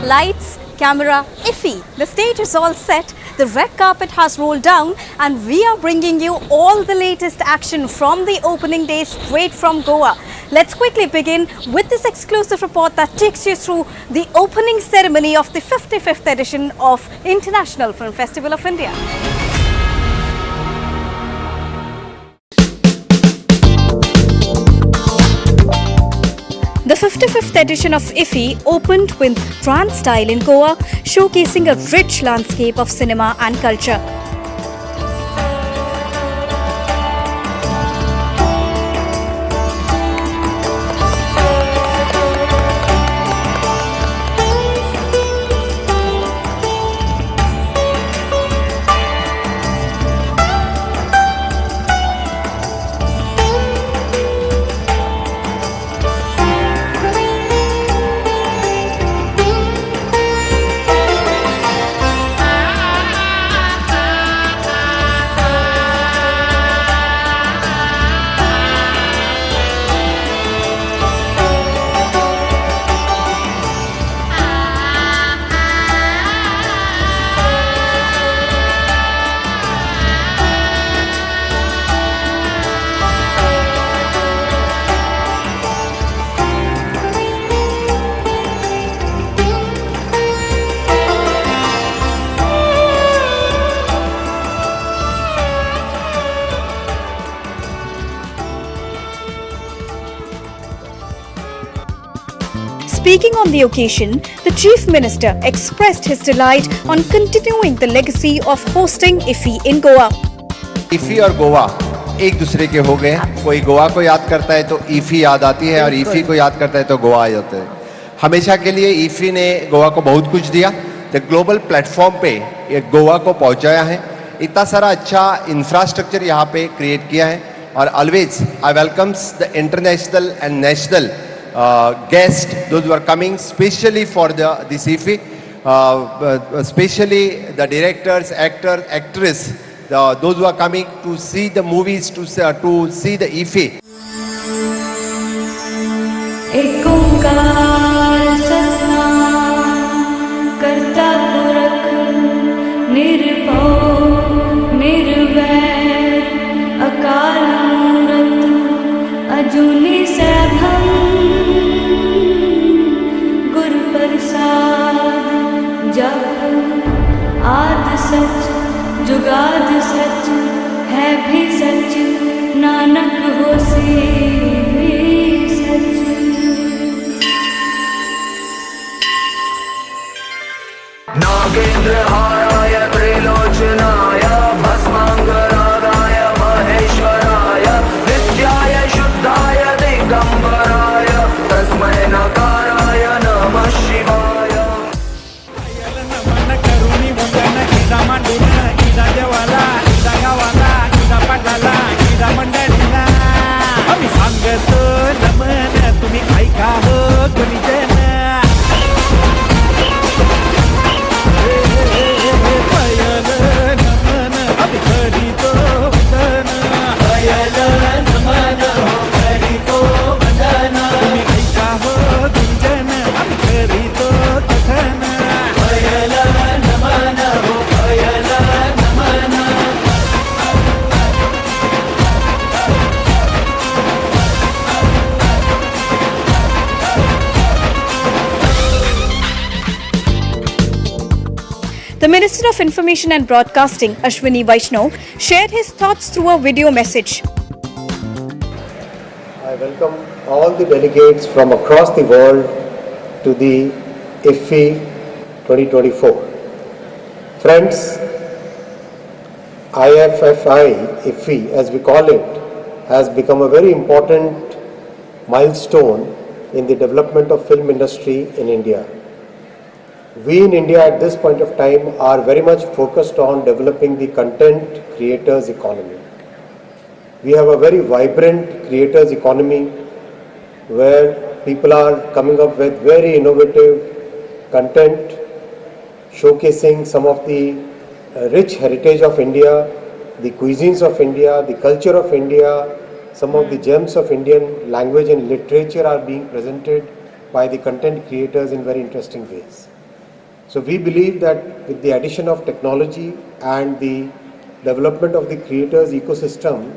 Lights, camera, IFFI. The stage is all set, the red carpet has rolled down, and we are bringing you all the latest action from the opening day straight from Goa. Let's quickly begin with this exclusive report that takes you through the opening ceremony of the 55th edition of International Film Festival of India. The 55th edition of IFFI opened with grand style in Goa, showcasing a rich landscape of cinema and culture. Speaking on the occasion, the Chief Minister expressed his delight on continuing the legacy of hosting IFFI in Goa. IFFI और गोवा एक दूसरे के हो गए। कोई गोवा को याद करता है तो IFFI याद आती है और IFFI को याद करता है तो गोवा आ जाता है। हमेशा के लिए IFFI ने गोवा को बहुत कुछ दिया। द ग्लोबल प्लेटफॉर्म पे ये गोवा को पहुंचाया है। इतना सारा अच्छा इंफ्रास्ट्रक्चर यहाँ पे क्रिएट किया है और always I welcomes the international and national guests, those who are coming specially for this IFFI, especially the directors, actors, actresses, those who are coming to see the movies, to see the IFFI. एक ओंकार सतनाम करता पुरख निर्भव निर्वैर अकाल मूरत अजूनी सैभम जब आद सच जुगाद सच है भी सच नानक होसी भी सच। नागेंद्र हाराय त्रिलोचनाय भस्मांगरागाय महेश्वराय नित्याय शुद्धाय दिगंबराय तस्मै नकाराय नमः शिवाय। देवाला इदा गावाला इदा पाटाला इदा मंडळीला आम्ही सांगतो नमन तुम्ही ऐका हो कोणी जन पयल नमन आम्ही करीतो वंदन पयल नमन करीतो वंदन तुम्ही ऐका हो गुंजन आम्ही करीतो कथन पयल नमन हो पयल The Minister of Information and Broadcasting, Ashwini Vaishnav, shared his thoughts through a video message. I welcome all the delegates from across the world to the IFFI 2024. Friends, IFFI, as we call it, has become a very important milestone in the development of film industry in India. We in India at this point of time are very much focused on developing the content creators economy. We have a very vibrant creators economy where people are coming up with very innovative content, showcasing some of the rich heritage of India, the cuisines of India, the culture of India, some of the gems of Indian language and literature are being presented by the content creators in very interesting ways. So we believe that with the addition of technology and the development of the creators ecosystem,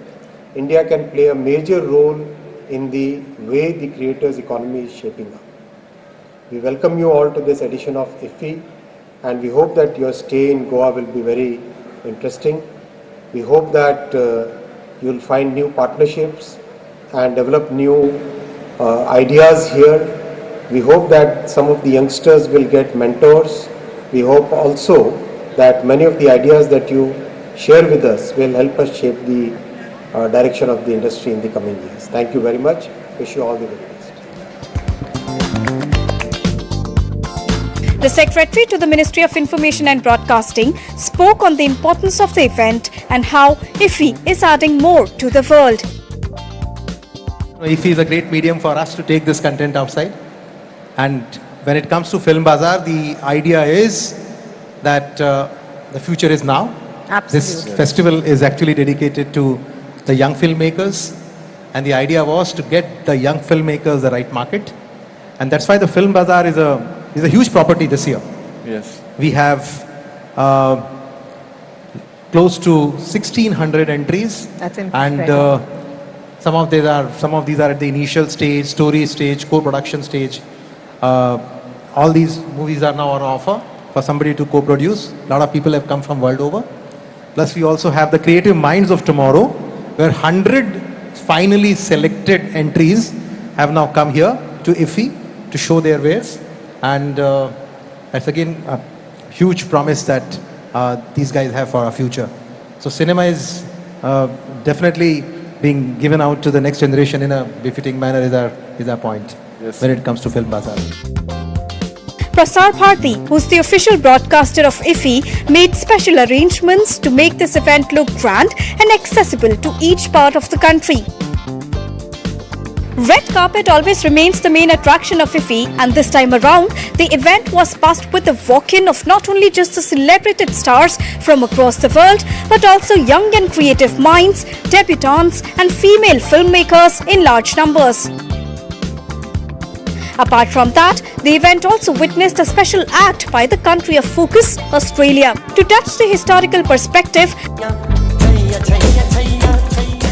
India can play a major role in the way the creators economy is shaping up. We welcome you all to this edition of IFFI, and we hope that your stay in Goa will be very interesting. We hope that you will find new partnerships and develop new ideas here. We hope that some of the youngsters will get mentors. We hope also that many of the ideas that you share with us will help us shape the direction of the industry in the coming years. Thank you very much. Wish you all the very best. The Secretary to the Ministry of Information and Broadcasting spoke on the importance of the event and how IFFI is adding more to the world. IFFI is a great medium for us to take this content outside. And when it comes to Film Bazaar, the idea is that the future is now. Absolutely. This festival is actually dedicated to the young filmmakers. And the idea was to get the young filmmakers the right market. And that's why the Film Bazaar is a huge property this year. Yes. We have close to 1,600 entries. That's incredible. And some of these are at the initial stage, story stage, co-production stage. All these movies are now on offer for somebody to co-produce. A lot of people have come from world over. Plus we also have the Creative Minds of Tomorrow, where 100 finally selected entries have now come here to IFFI to show their wares. And that's again a huge promise that these guys have for our future. So cinema is definitely being given out to the next generation in a befitting manner is our point. Yes. When it comes to Film Bazaar. Prasar Bharati, who's the official broadcaster of IFFI, made special arrangements to make this event look grand and accessible to each part of the country. Red carpet always remains the main attraction of IFFI, and this time around, the event was passed with the walk-in of not only just the celebrated stars from across the world, but also young and creative minds, debutantes, and female filmmakers in large numbers. Apart from that, the event also witnessed a special act by the country of focus, Australia. To touch the historical perspective,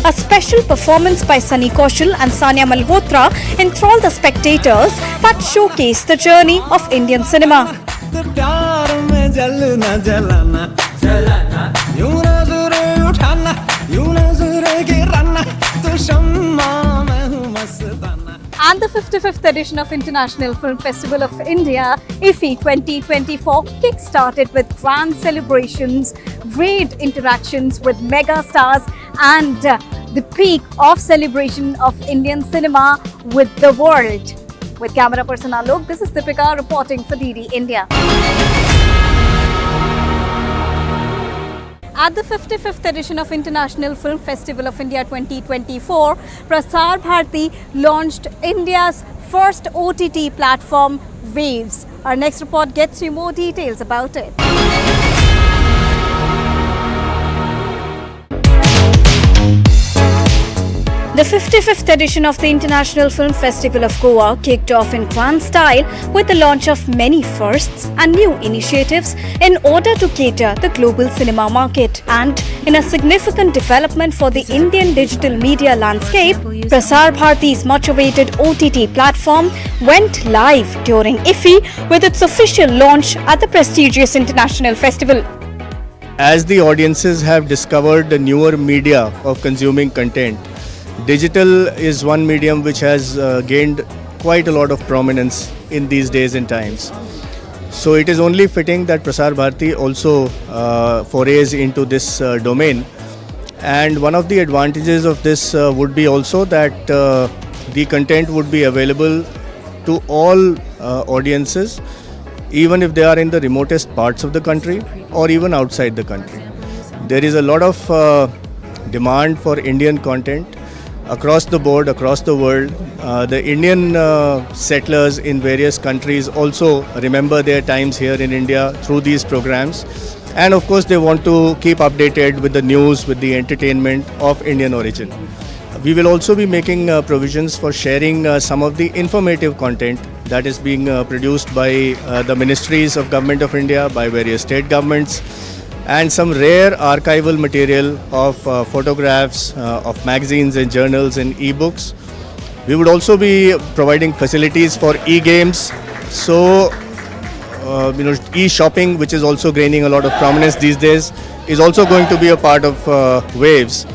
a special performance by Sunny Kaushal and Sania Malhotra enthralled the spectators that showcased the journey of Indian cinema. And the 55th edition of International Film Festival of India, IFFI 2024, kick-started with grand celebrations, great interactions with mega stars, and the peak of celebration of Indian cinema with the world. With camera person Alok, this is Deepika reporting for DD India. At the 55th edition of International Film Festival of India 2024, Prasar Bharati launched India's first OTT platform, Waves. Our next report gets you more details about it. The 55th edition of the International Film Festival of Goa kicked off in grand style with the launch of many firsts and new initiatives in order to cater the global cinema market. And in a significant development for the Indian digital media landscape, Prasar Bharati's much-awaited OTT platform went live during IFFI with its official launch at the prestigious International Festival. As the audiences have discovered the newer media of consuming content, digital is one medium which has gained quite a lot of prominence in these days and times. So it is only fitting that Prasar Bharati also forays into this domain. And one of the advantages of this would be also that the content would be available to all audiences, even if they are in the remotest parts of the country or even outside the country. There is a lot of demand for Indian content across the board, across the world. The Indian settlers in various countries also remember their times here in India through these programs. And of course, they want to keep updated with the news, with the entertainment of Indian origin. we will also be making provisions for sharing some of the informative content that is being produced by the ministries of Government of India, by various state governments, and some rare archival material of photographs, of magazines and journals and e-books. We would also be providing facilities for e-games. So, e-shopping, which is also gaining a lot of prominence these days, is also going to be a part of Waves.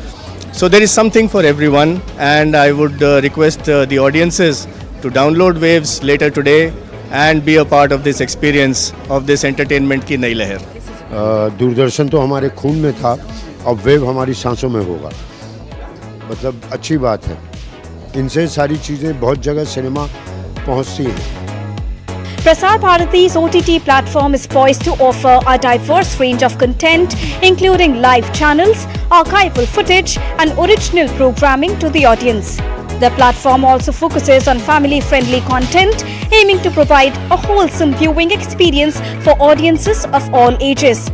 So there is something for everyone, and I would request the audiences to download Waves later today and be a part of this experience of this entertainment की नई लहर. दूरदर्शन तो हमारे खून में था, अब wave हमारी सांसों में होगा. मतलब अच्छी बात है. इनसे सारी चीज़ें बहुत जगह सिनेमा पहुंचती हैं. Prasar Bharati's OTT platform is poised to offer a diverse range of content, including live channels, archival footage, and original programming to the audience. The platform also focuses on family-friendly content, aiming to provide a wholesome viewing experience for audiences of all ages.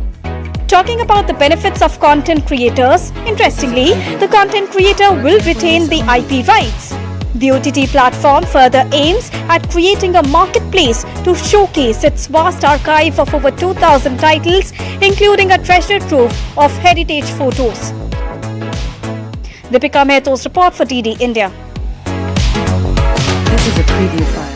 Talking about the benefits of content creators, interestingly, the content creator will retain the IP rights. The OTT platform further aims at creating a marketplace to showcase its vast archive of over 2,000 titles, including a treasure trove of heritage photos. Deepika Mehto's report for DD India. This is a preview file.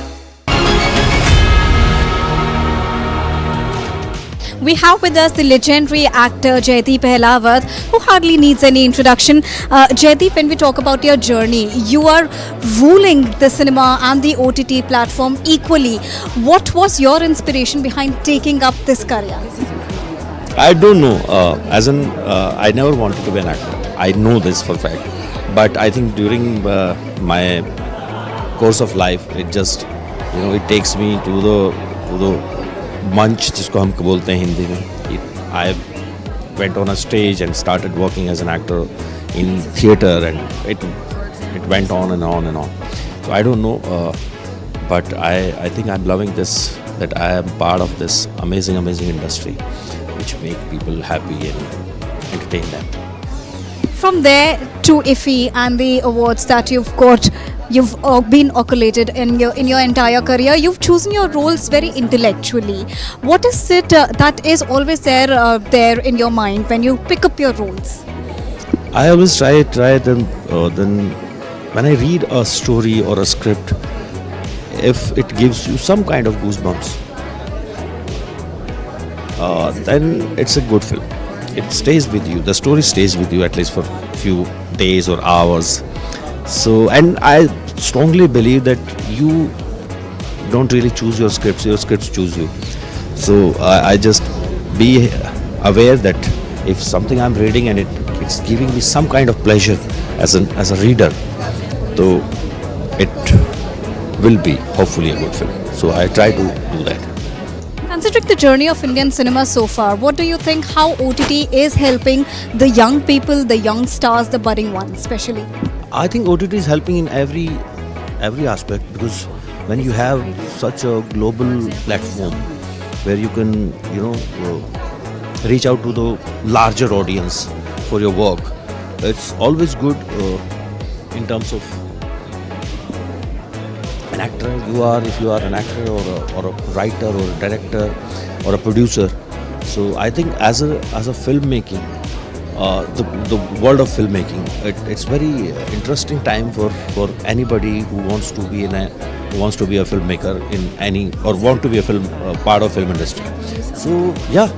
We have with us the legendary actor Jaideep Ahlawat, who hardly needs any introduction. Jaideep, when we talk about your journey, you are ruling the cinema and the OTT platform equally. What was your inspiration behind taking up this career? I don't know. I never wanted to be an actor. I know this for a fact. But I think during my course of life, it just, it takes me to the मंच जिसको हम बोलते हैं हिंदी में. I went on a stage and started working as an actor in theatre, and it went on and on and on. So I don't know, but I think I'm loving this, that I am part of this amazing industry which make people happy and entertain them. From there to IFFI and the awards that you've got, you've been accoladed in your entire career. You've chosen your roles very intellectually. What is it that is always there in your mind when you pick up your roles? I always try then when I read a story or a script, if it gives you some kind of goosebumps, then it's a good film. It stays with you. The story stays with you at least for a few days or hours. So, and I strongly believe that you don't really choose your scripts choose you. So I just be aware that if something I'm reading and it's giving me some kind of pleasure as a reader, so it will be hopefully a good film. So I try to do that. Considering the journey of Indian cinema so far, what do you think how OTT is helping the young people, the young stars, the budding ones especially? I think OTT is helping in every aspect, because when you have such a global platform where you can, reach out to the larger audience for your work, it's always good in terms of an actor. If you are an actor or a writer or a director or a producer. So I think as a filmmaking, the world of filmmaking, it's very interesting time for anybody who wants to be a filmmaker in any, or want to be a part of film industry. So yeah,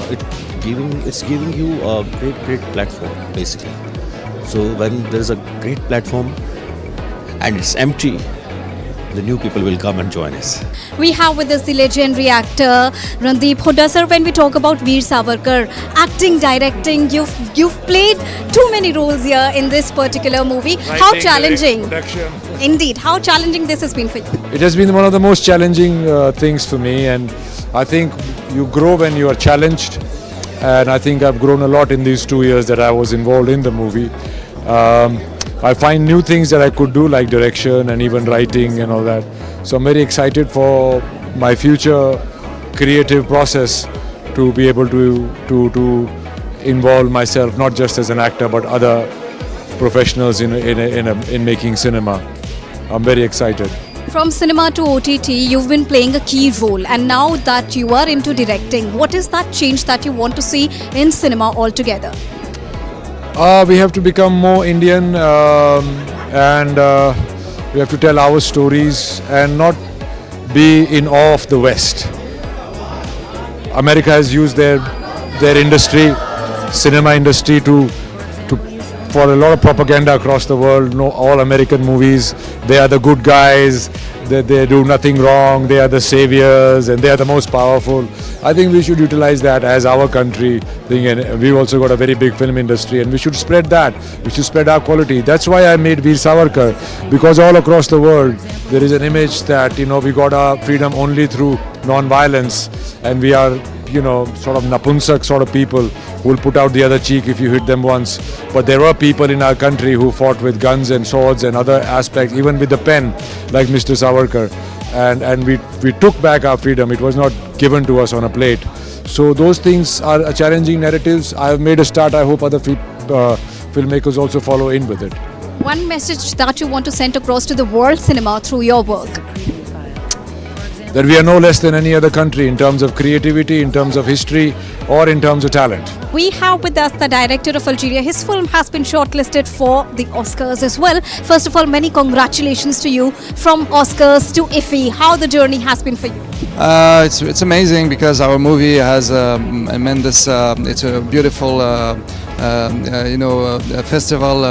it's giving you a great platform basically. So when there is a great platform and it's empty, the new people will come and join us. We have with us the legendary actor Randeep Hooda. Sir, when we talk about Veer Savarkar, acting, directing, you've played too many roles here in this particular movie. How challenging? Indeed, how challenging this has been for you? It has been one of the most challenging things for me, and I think you grow when you are challenged, and I think I've grown a lot in these 2 years that I was involved in the movie. I find new things that I could do, like direction and even writing and all that. So I'm very excited for my future creative process to be able to involve myself not just as an actor but other professionals in making cinema. I'm very excited. From cinema to OTT, you've been playing a key role, and now that you are into directing, what is that change that you want to see in cinema altogether? We have to become more Indian, and we have to tell our stories and not be in awe of the West. America has used their industry, cinema industry, for a lot of propaganda across the world. No, all American movies, they are the good guys, they do nothing wrong, they are the saviors, and they are the most powerful. I think we should utilize that as our country thing, and we've also got a very big film industry, and we should spread that. We should spread our quality. That's why I made Veer Savarkar, because all across the world there is an image that we got our freedom only through non-violence, and we are sort of napunsak sort of people who will put out the other cheek if you hit them once. But there were people in our country who fought with guns and swords and other aspects, even with the pen, like Mr. Savarkar. And we took back our freedom. It was not given to us on a plate. So those things are challenging narratives. I have made a start. I hope other filmmakers also follow in with it. One message that you want to send across to the world cinema through your work? That we are no less than any other country in terms of creativity, in terms of history, or in terms of talent. We have with us the director of Algeria. His film has been shortlisted for the Oscars as well. First of all, many congratulations to you. From Oscars to IFFI, how the journey has been for you? It's amazing because our movie has tremendous. It's a beautiful, festival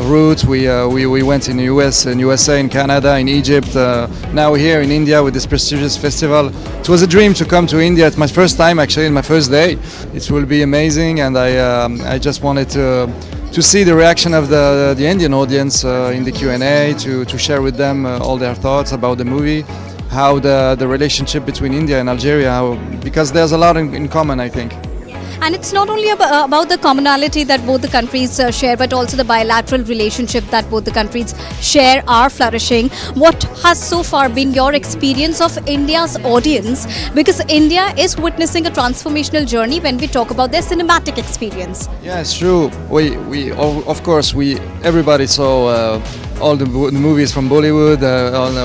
route. We went in the US, in USA, in Canada, in Egypt. Now here in India with this prestigious festival. It was a dream to come to India. It's my first time, actually, in my first day. It will be amazing, and I just wanted to see the reaction of the Indian audience in the Q&A, to share with them all their thoughts about the movie. How the relationship between India and Algeria, because there's a lot in common, I think. And it's not only about the commonality that both the countries share, but also the bilateral relationship that both the countries share are flourishing. What has so far been your experience of India's audience? Because India is witnessing a transformational journey when we talk about their cinematic experience. Yeah, it's true. Everybody saw all the movies from Bollywood.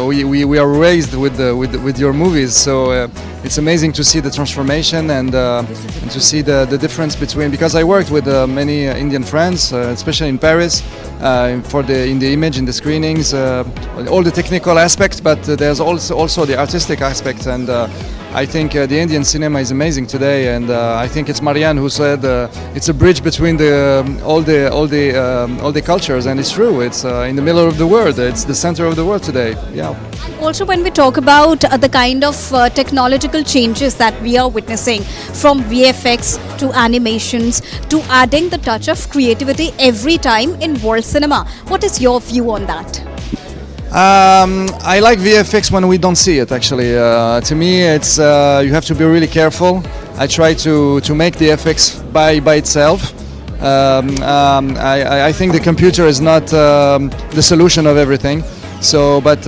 We are raised with your movies, so it's amazing to see the transformation and to see the difference between. Because I worked with many Indian friends, especially in Paris, in the image, in the screenings, all the technical aspects, but there's also the artistic aspect, and I think the Indian cinema is amazing today, and I think it's Marianne who said it's a bridge between all the cultures, and it's true. It's in the middle of the world. It's the center of the world today. Yeah. Also, when we talk about the kind of technological changes that we are witnessing, from VFX to animations to adding the touch of creativity every time in world cinema, what is your view on that? I like VFX when we don't see it, actually. To me, it's you have to be really careful. I try to make the FX by itself. I think the computer is not the solution of everything. So, but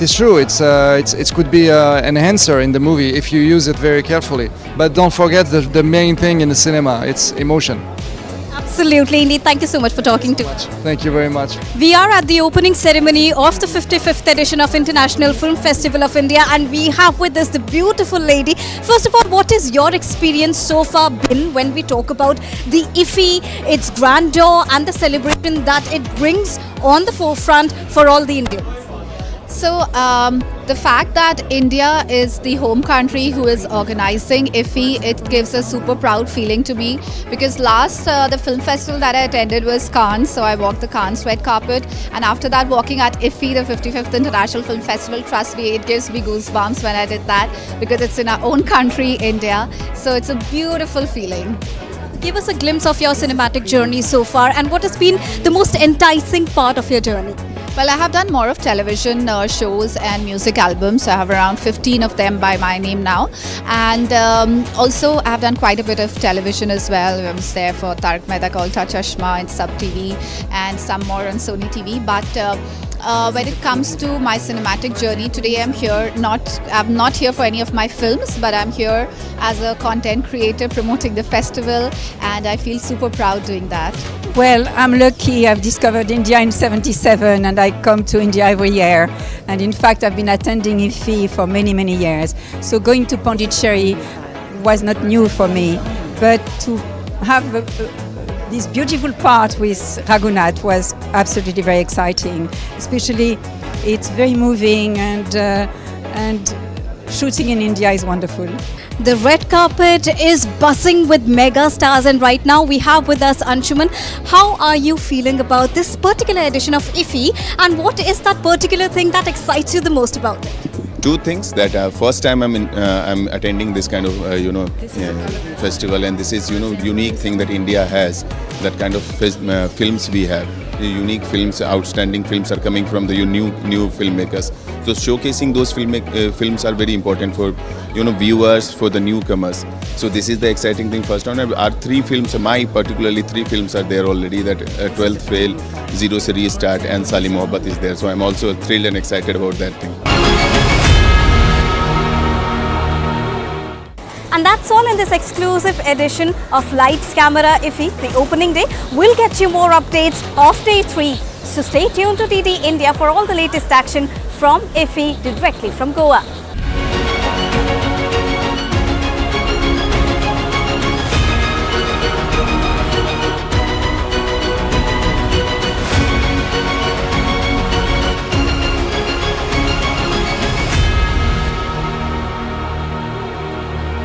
it's true. It could be an enhancer in the movie if you use it very carefully. But don't forget the main thing in the cinema. It's emotion. Absolutely, indeed. Thank you so much for talking to us. Thank you very much. We are at the opening ceremony of the 55th edition of International Film Festival of India, and we have with us the beautiful lady. First of all, what is your experience so far been when we talk about the IFFI, its grandeur and the celebration that it brings on the forefront for all the Indians? So the fact that India is the home country who is organizing IFFI, it gives a super proud feeling to me, because last the film festival that I attended was Cannes, so I walked the Cannes red carpet, and after that walking at IFFI, the 55th International Film Festival, trust me, it gives me goosebumps when I did that, because it's in our own country, India, so it's a beautiful feeling. Give us a glimpse of your cinematic journey so far, and what has been the most enticing part of your journey? Well, I have done more of television shows and music albums. I have around 15 of them by my name now. And also I have done quite a bit of television as well. I was there for Tarak Mehta Ka Ulta Chashma and Sub TV, and some more on Sony TV. But when it comes to my cinematic journey, today I'm not here for any of my films, but I'm here as a content creator promoting the festival, and I feel super proud doing that. Well, I'm lucky. I've discovered India in '77 and I come to India every year. And in fact, I've been attending IFFI for many, many years. So going to Pondicherry was not new for me. But to have this beautiful part with Raghunath was absolutely very exciting. Especially, it's very moving and shooting in India is wonderful. The red carpet is buzzing with mega stars, and right now we have with us Anshuman. How are you feeling about this particular edition of IFFI, and what is that particular thing that excites you the most about it? Two things. That first time I'm attending this kind of festival, and this is unique thing that India has. That kind of films we have. Unique films, outstanding films are coming from the new filmmakers. So showcasing those films are very important for viewers, for the newcomers. So this is the exciting thing. First round, our three films, particularly three films are there already. That 12th Fail, Zero Se Restart, and Sali Mohabbat is there. So I'm also thrilled and excited about that thing. And that's all in this exclusive edition of Lights Camera IFFI, the opening day. We'll get you more updates of day 3. So stay tuned to DD India for all the latest action from IFFI directly from Goa.